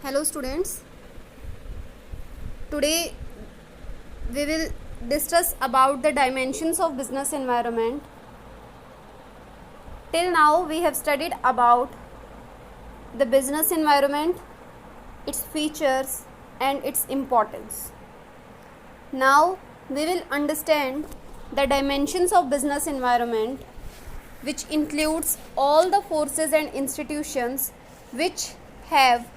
Hello students, today we will discuss about the dimensions of business environment. Till now we have studied about the business environment, its features and its importance. Now we will understand the dimensions of business environment, which includes all the forces and institutions which have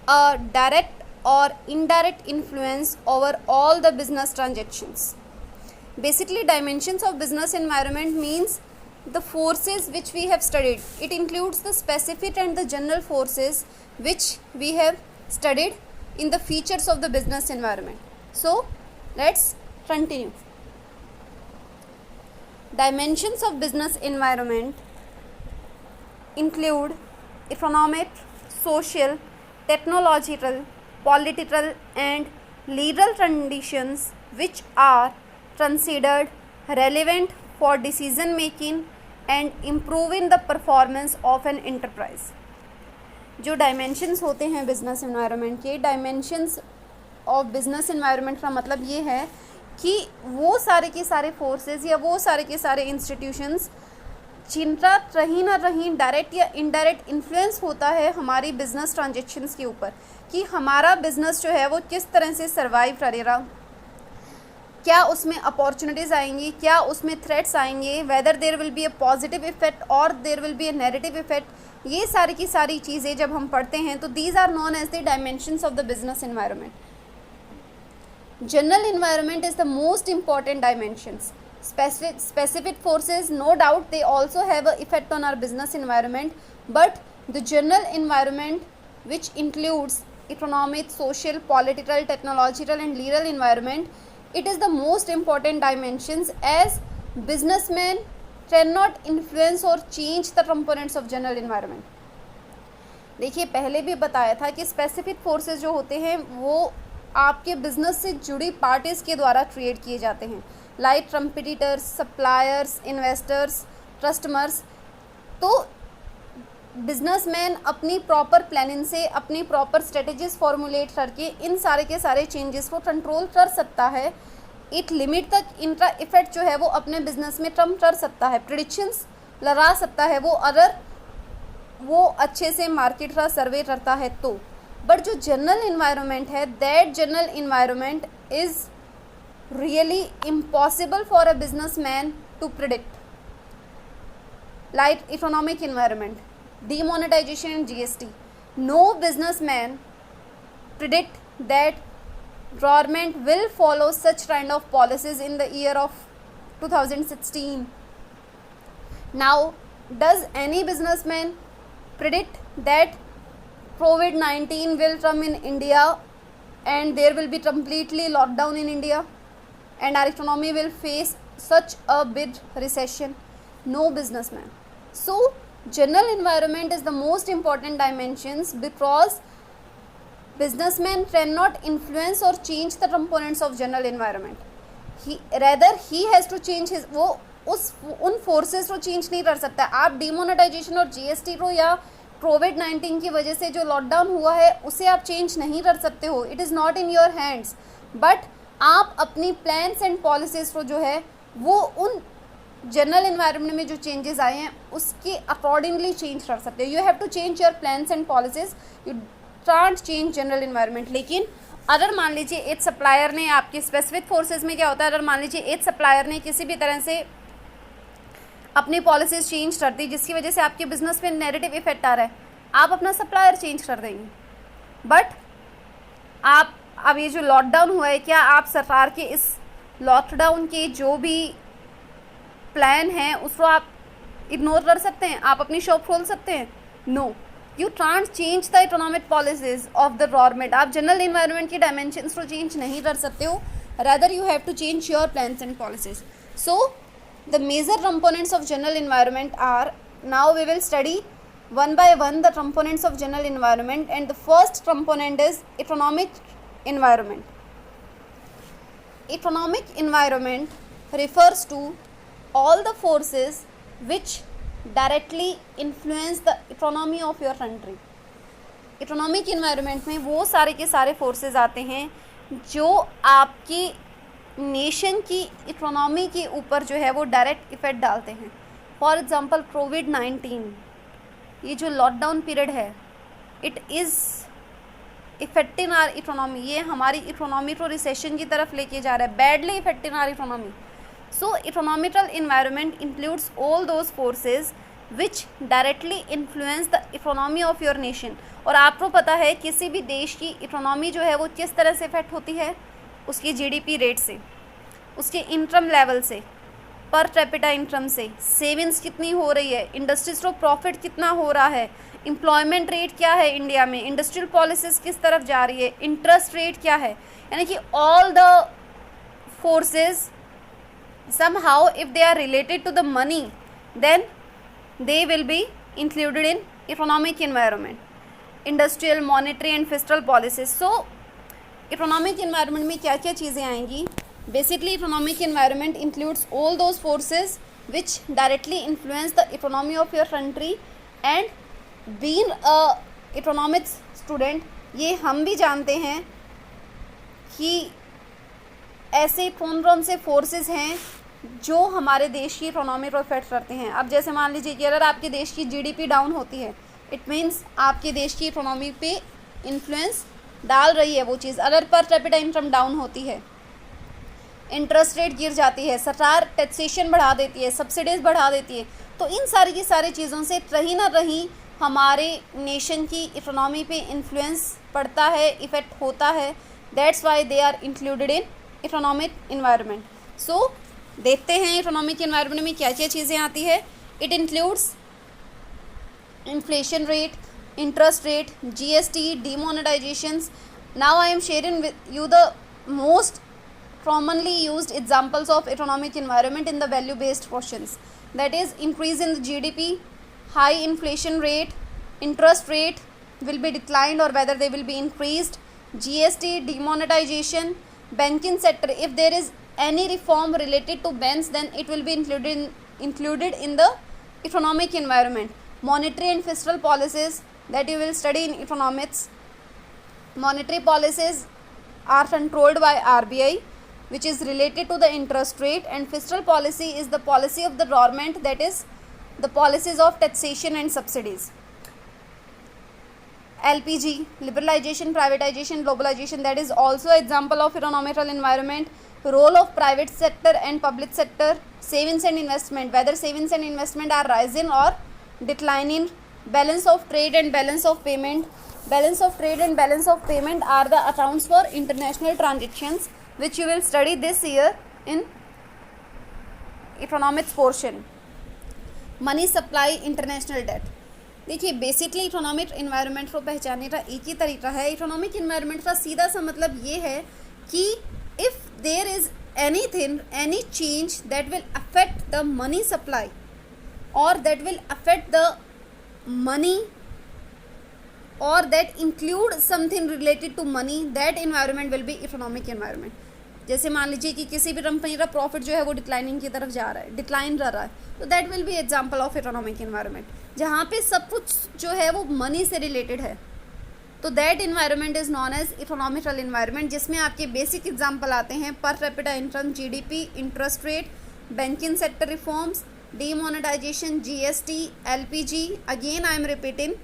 a direct or indirect influence over all the business transactions. Basically, dimensions of business environment means the forces which we have studied. It includes the specific and the general forces which we have studied in the features of the business environment. So, let's continue. Dimensions of business environment include economic, social, technological, political and legal conditions which are considered relevant for decision making and improving the performance of an enterprise. जो dimensions होते हैं business environment के, dimensions of business environment का मतलब ये है कि वो सारे के सारे फोर्सेस या वो सारे के सारे इंस्टीट्यूशंस जिनका कहीं ना कहीं डायरेक्ट या इनडायरेक्ट इन्फ्लुएंस होता है हमारी बिजनेस ट्रांजेक्शन्स के ऊपर, कि हमारा बिजनेस जो है वो किस तरह से सर्वाइव करेगा, क्या उसमें अपॉर्चुनिटीज़ आएंगी, क्या उसमें थ्रेट्स आएंगे, whether there will be a positive effect और there will be a negative effect. ये सारी की सारी चीज़ें जब हम पढ़ते हैं तो these are known as the dimensions of the business environment. General environment is the most important dimensions. Specific forces, no doubt they also have an effect on our business environment, but the general environment, which includes economic, social, political, technological and legal environment, it is the most important dimensions, as businessmen cannot influence or change the components of general environment. देखिए, पहले भी बताया था कि specific forces जो होते हैं वो आपके बिजनेस से जुड़ी पार्टीज़ के द्वारा क्रिएट किए जाते हैं, like competitors, suppliers, investors, customers. तो बिजनेसमैन अपनी प्रॉपर प्लानिंग से, अपनी प्रॉपर स्ट्रेटजीज फॉर्मुलेट करके इन सारे के सारे चेंजेस को कंट्रोल कर सकता है. एक लिमिट तक इनका इफेक्ट जो है वो अपने बिजनेस में कम कर सकता है, प्रेडिक्शंस लगा सकता है वो, अगर वो अच्छे से मार्केट का सर्वे करता है तो. बट जो जनरल इन्वायरमेंट है, that general environment is really impossible for a businessman to predict. Like economic environment, demonetization and GST, no businessman predict that government will follow such kind of policies in the year of 2016. Now, does any businessman predict that COVID-19 will come in India and there will be completely lockdown in India and our economy will face such a big recession? No businessman. So, general environment is the most important dimensions because businessman cannot influence or change the components of general environment. Rather he has to change his, वो उन forces को change नहीं कर सकता. आप demonetisation और GST को या कोविड-19 की वजह से जो लॉकडाउन हुआ है उसे आप चेंज नहीं कर सकते हो. It is not in your hands. But आप अपनी प्लान्स एंड पॉलिसीज को जो है वो उन जनरल इन्वायरमेंट में जो चेंजेस आए हैं उसके अकॉर्डिंगली चेंज कर सकते हो. You have to change your plans and policies, you can't change general environment. लेकिन अगर मान लीजिए एक सप्लायर ने आपके स्पेसिफिक फोर्सेस में क्या होता है, अगर मान लीजिए एक सप्लायर ने किसी भी तरह से अपनी पॉलिसीज चेंज कर दी जिसकी वजह से आपके बिजनेस पे नेगेटिव इफेक्ट आ रहा है, आप अपना सप्लायर चेंज कर देंगे. बट आप अब ये जो लॉकडाउन हुआ है, क्या आप सरकार के इस लॉकडाउन के जो भी प्लान है उसको आप इग्नोर कर सकते हैं? आप अपनी शॉप खोल सकते हैं? No, you can't change the economic policies of the government. आप जनरल इन्वायरमेंट की डायमेंशंस को चेंज नहीं कर सकते हो. Rather you have to change your plans and policies. So the major components of general environment are, now we will study one by one the components of general environment, and the first component is economic environment. Economic environment refers to all the forces which directly influence the economy of your country. Economic environment में वो सारे के सारे forces आते हैं जो आपकी nation की इकोनॉमी के ऊपर जो है वो डायरेक्ट इफेक्ट डालते हैं. फॉर एग्जांपल कोविड-19, ये जो लॉकडाउन पीरियड है, it is affecting our economy. ये हमारी इकोनॉमी को रिसेशन की तरफ लेके जा रहा है, badly affecting our economy. So economical environment includes all those forces which directly influence the economy of your nation. और आपको पता है किसी भी देश की इकोनॉमी जो है वो किस तरह से इफेक्ट होती है, उसकी जीडीपी रेट से, उसके इनकम लेवल से, पर कैपिटा इनकम से, सेविंग्स कितनी हो रही है, इंडस्ट्रीज को प्रॉफिट कितना हो रहा है, एम्प्लॉयमेंट रेट क्या है इंडिया में, इंडस्ट्रियल पॉलिसीज किस तरफ जा रही है, इंटरेस्ट रेट क्या है. यानी कि all the forces somehow if they are related to the money then they will be included in economic environment. Industrial, monetary and fiscal policies. So economic environment में क्या क्या चीज़ें आएंगी. Basically economic environment includes all those forces which directly influence the economy of your country. And being a economics student, ये हम भी जानते हैं कि ऐसे कौन कौन से फोर्सेस हैं जो हमारे देश की इकोनॉमी को इफेक्ट करते हैं. अब जैसे मान लीजिए कि अगर आपके देश की जीडीपी डाउन होती है, इट मीन्स आपके देश की इकोनॉमी पे इन्फ्लुएंस डाल रही है वो चीज़. अगर पर कैपिटा इनकम डाउन होती है, इंटरेस्ट रेट गिर जाती है, सरकार टैक्सेशन बढ़ा देती है, सब्सिडीज़ बढ़ा देती है, तो इन सारी की सारी चीज़ों से कहीं ना कहीं हमारे नेशन की इकोनॉमी पे इन्फ्लुएंस पड़ता है, इफ़ेक्ट होता है. That's why they are included in economic environment. So देखते हैं इकोनॉमिक इन्वायरमेंट में क्या क्या चीज़ें आती है. It includes inflation rate, interest rate, GST, demonetizations. Now I am sharing with you the most commonly used examples of economic environment in the value based questions. That is, increase in the GDP, high inflation rate, interest rate will be declined or whether they will be increased, GST, demonetization, banking sector, if there is any reform related to banks then it will be included in the economic environment. Monetary and fiscal policies that you will study in economics. Monetary policies are controlled by RBI, which is related to the interest rate, and fiscal policy is the policy of the government, that is the policies of taxation and subsidies. LPG, liberalization, privatization, globalization, that is also example of economical environment. Role of private sector and public sector. Savings and investment, whether savings and investment are rising or declining. Balance of trade and balance of payment. Balance of trade and balance of payment are the accounts for international transactions, which you will study this year in economics portion. Money supply, international debt. देखिए basically economic environment को पहचानने का एक ही तरीका है. Economic environment का सीधा सा मतलब ये है कि if there is anything, any change that will affect the money supply और that will affect the money or that include something related to money, that environment will be economic environment. जैसे मान लीजिए कि किसी भी कंपनी का profit जो है वो डिक्लाइनिंग की तरफ जा रहा है, डिक्लाइन कर रहा है, तो that will B example of economic environment. जहाँ पे सब कुछ जो है वो मनी से रिलेटेड है, तो that environment is known as economical environment, जिसमें आपके बेसिक एग्जाम्पल आते हैं per capita income, GDP, interest rate, banking sector reforms, demonetization, GST, LPG. Again I am repeating,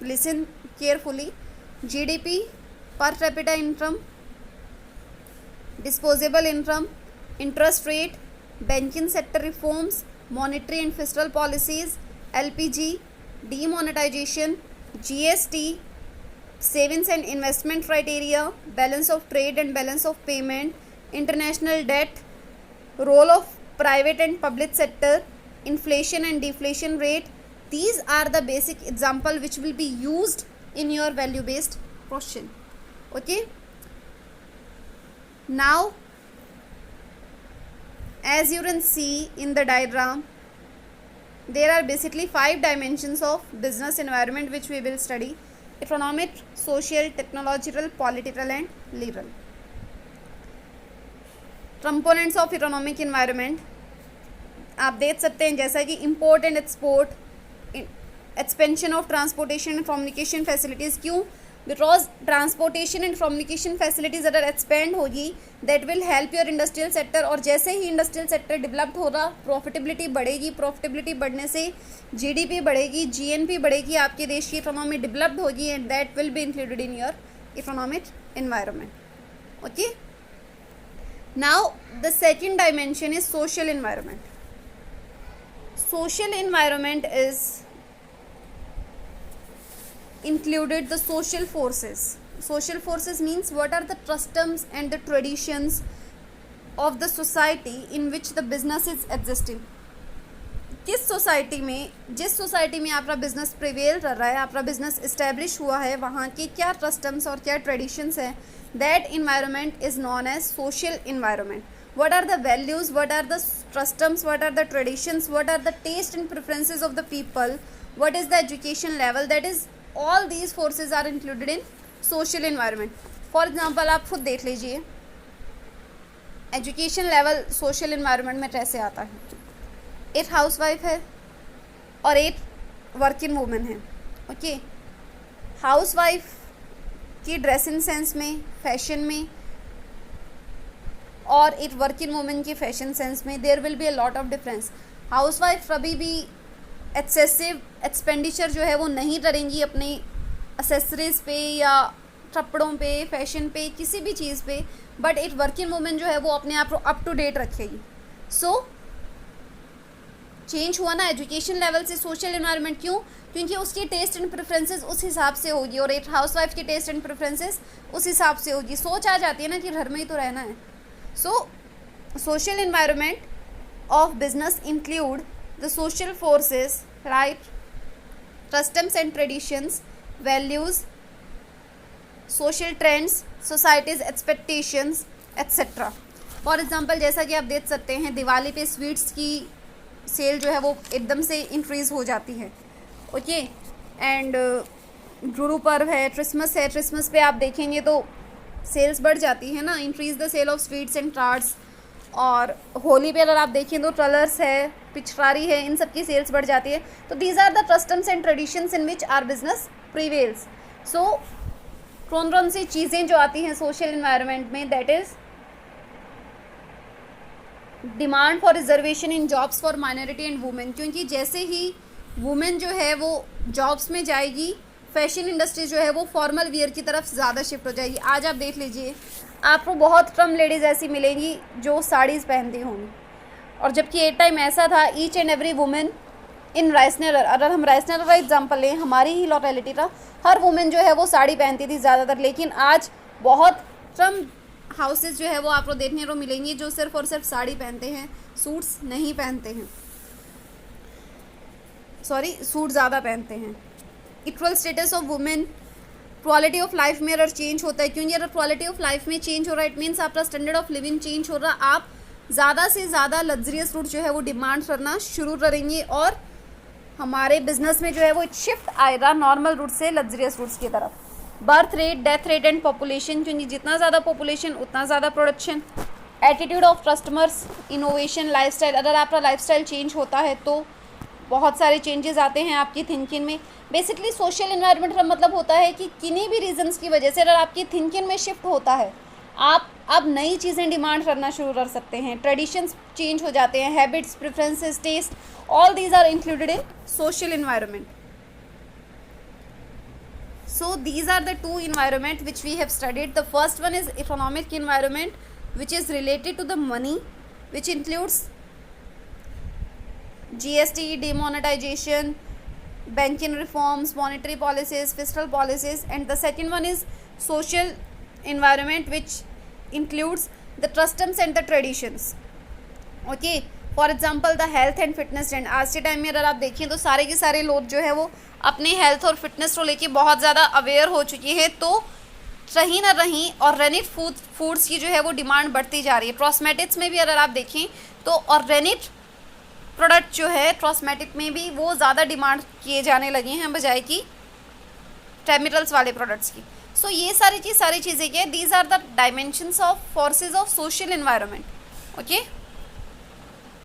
listen carefully. GDP, per capita income, disposable income, interest rate, banking sector reforms, monetary and fiscal policies, LPG, demonetization, GST, savings and investment criteria, balance of trade and balance of payment, international debt, role of private and public sector, inflation and deflation rate. These are the basic example which will be used in your value based question. Okay, now as you can see in the diagram, there are basically 5 dimensions of business environment which we will study: economic, social, technological, political and legal. Components of economic environment आप देख सकते हैं, जैसा कि import and export, expansion of transportation and communication facilities. क्यों? Because transportation and communication facilities अगर expand होगी that will help your industrial sector, और जैसे ही इंडस्ट्रियल सेक्टर डेवलप्ड होगा प्रॉफिटेबिलिटी बढ़ेगी, प्रॉफिटेबिलिटी बढ़ने से जीडीपी बढ़ेगी, जीएनपी बढ़ेगी, आपके देश की इकोनॉमी डेवलप्ड होगी, and that will be included in your economic environment. Okay, now the second dimension is social environment. Social environment is included the social forces. Social forces means what are the customs and the traditions of the society in which the business is existing. किस society में, जिस society में आपका business prevail कर रहा है, आपका business establish हुआ है, वहाँ के क्या कस्टम्स और क्या ट्रेडिशंस हैं, that environment is known as social environment. What are the values, what are the customs, what are the traditions, what are the taste and preferences of the people, what is the education level, that is all these forces are included in social environment. For example, आप खुद देख लीजिए education level social environment में कैसे आता है. एक housewife है और एक वर्किंग वूमेन है. ओके, हाउसवाइफ की ड्रेसिंग सेंस में, फैशन में, और एक वर्किंग वूमेन की फैशन सेंस में there will be a lot of difference. Housewife कभी भी एक्सेसिव एक्सपेंडिचर जो है वो नहीं करेंगी अपनी एसेसरीज पे या कपड़ों पे, फैशन पे, किसी भी चीज़ पे, बट एक वर्किंग वूमेन जो है वो अपने आप को अप टू डेट रखेगी. सो चेंज हुआ ना एजुकेशन लेवल से सोशल एनवायरनमेंट. क्यों? क्योंकि उसकी टेस्ट एंड प्रेफरेंसेस उस हिसाब से होगी और एक हाउसवाइफ की टेस्ट एंड प्रेफरेंसेस उस हिसाब से होगी. सोच आ जाती है ना कि घर में ही तो रहना है. So social environment of business include the social forces, right, customs and traditions, values, social trends, society's expectations, etc. For example जैसा कि आप देख सकते हैं दिवाली पे स्वीट्स की सेल जो है वो एकदम से इंक्रीज़ हो जाती है. ओके, एंड गुरु पर्व है, क्रिसमस है, क्रिसमस पे आप देखेंगे तो सेल्स बढ़ जाती है ना, increase the sale of sweets and cards. और होली पे अगर आप देखें तो कलर्स है, पिचकारी है, इन सब की सेल्स बढ़ जाती है. तो these are the customs and traditions in which our business prevails. So कौन कौन सी चीज़ें जो आती हैं सोशल इन्वायरमेंट में, that is demand for reservation in jobs for minority and women. क्योंकि जैसे ही वुमेन जो है वो जॉब्स में जाएगी, फैशन इंडस्ट्री जो है वो फॉर्मल वियर की तरफ ज़्यादा शिफ्ट हो जाएगी. आज आप देख लीजिए आपको बहुत कम लेडीज़ ऐसी मिलेंगी जो साड़ीज़ पहनती होंगी, और जबकि एक टाइम ऐसा था each and every women in राइसनगर, अगर हम राइसनगर का एग्जांपल लें, हमारी ही लोकेलिटी का, हर वुमेन जो है वो साड़ी पहनती थी ज़्यादातर. लेकिन आज बहुत कम हाउसेज जो है वो आपको देखने को मिलेंगी जो सिर्फ और सिर्फ साड़ी पहनते हैं, सूट्स नहीं पहनते हैं. सॉरी, सूट ज़्यादा पहनते हैं. Equal status of women, quality of life में अगर चेंज होता है, क्योंकि अगर क्वालिटी ऑफ लाइफ में चेंज हो रहा है इट मीन्स आपका स्टैंडर्ड ऑफ लिविंग चेंज हो रहा, आप ज़्यादा से ज़्यादा लग्जरियस रूट जो है वो डिमांड करना शुरू करेंगे, और हमारे बिजनेस में जो है वो शिफ्ट आएगा नॉर्मल रूट से लग्जरियस रूट्स की तरफ. Birth rate, death rate and population, क्योंकि जितना ज़्यादा पॉपुलेशन उतना ज़्यादा production. Attitude of customers, innovation, lifestyle, अगर आपका लाइफस्टाइल चेंज होता है तो बहुत सारे चेंजेस आते हैं आपकी थिंकिंग में. बेसिकली सोशल एनवायरनमेंट का मतलब होता है कि किन्हीं भी रीजंस की वजह से अगर आपकी थिंकिंग में शिफ्ट होता है, आप अब नई चीज़ें डिमांड करना शुरू कर सकते हैं, ट्रेडिशंस चेंज हो जाते हैं, habits, preferences, taste, all these are included in social environment. So these are the two environment which we have studied. The first one is economic environment, which is related to the money, which includes GST, demonetization, banking reforms, monetary policies, fiscal policies. And the second one is social environment, which includes the customs and the traditions. Okay, for example the health and fitness trend. आज के time में अगर आप देखें तो सारे के सारे लोग जो है वो अपने हेल्थ और फिटनेस को लेके बहुत ज़्यादा अवेयर हो चुके हैं. तो कहीं ना कहीं ऑर्गेनिक फूड्स की जो है वो डिमांड बढ़ती जा रही है. कॉस्मेटिक्स में भी अगर आप देखें तो ऑर्गेनिक प्रोडक्ट जो है कॉस्मेटिक में भी वो ज़्यादा डिमांड किए जाने लगे हैं बजाय कि केमिकल्स वाले प्रोडक्ट्स की. सो ये सारी चीज़ें क्या, these are the dimensions of forces of social environment. Okay.